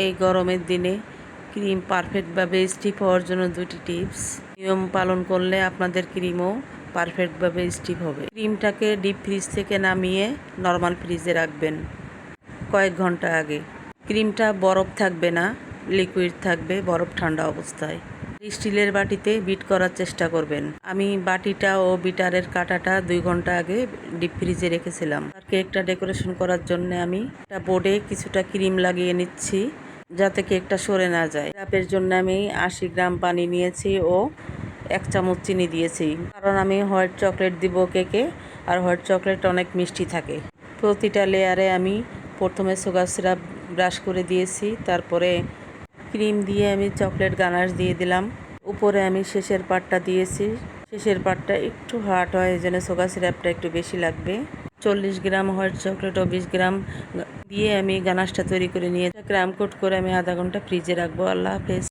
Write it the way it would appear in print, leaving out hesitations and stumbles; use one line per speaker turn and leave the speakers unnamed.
এই গরমের দিনে ক্রিম পারফেক্টভাবে স্টিফ হওয়ার জন্য দুটি টিপস নিয়ম পালন করলে আপনাদের ক্রিমও পারফেক্টভাবে স্টিফ হবে। ক্রিমটাকে ডিপ ফ্রিজ থেকে নামিয়ে নর্মাল ফ্রিজে রাখবেন কয়েক ঘন্টা আগে। ক্রিমটা বরফ থাকবে না, লিকুইড থাকবে বরফ ঠান্ডা অবস্থায়। স্টিলের বাটিতে বিট করার চেষ্টা করবেন। আমি বাটিটা ও বিটারের কাঁটাটা 2 ঘন্টা আগে ডিপ ফ্রিজে রেখেছিলাম। আর কেকটা ডেকোরেশন করার জন্য আমি একটা বোর্ডে কিছুটা ক্রিম লাগিয়ে নিচ্ছি যাতে কেকটা সরে না যায়। সিরাপের জন্য আমি 80 গ্রাম পানি নিয়েছি ও 1 চামচ চিনি দিয়েছি, কারণ আমি হোয়াইট চকলেট দিব কেকে, আর হোয়াইট চকলেট অনেক মিষ্টি থাকে। প্রতিটা লেয়ারে আমি প্রথমে সুগার সিরাপ ব্রাশ করে দিয়েছি, তারপরে ক্রিম দিয়ে আমি চকলেট গানাশ দিয়ে দিলাম। উপরে আমি শেষের পার্টটা দিয়েছি। শেষের পার্টটা একটু হার্ড হয়, এই জন্য সুগার সিরাপটা একটু বেশি লাগবে। 40 গ্রাম হোয়াইট চকলেট ও 20 গ্রাম দিয়ে আমি গানাশটা তৈরি করে নিয়ে ক্রাম কোট করে আমি আধা ঘন্টা ফ্রিজে রাখবো। আল্লাহ হাফেজ।